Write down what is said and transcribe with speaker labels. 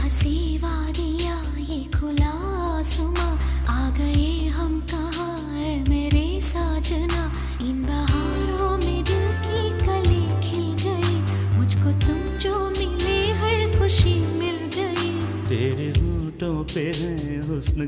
Speaker 1: हंसी वादियाँ ये खुला आसमां, आ गए हम कहाँ है मेरे साजना। इन बहारों में दिल की कली खिल गई, मुझको तुम जो मिले हर खुशी मिल गई।
Speaker 2: तेरे होठों पे है हुस्न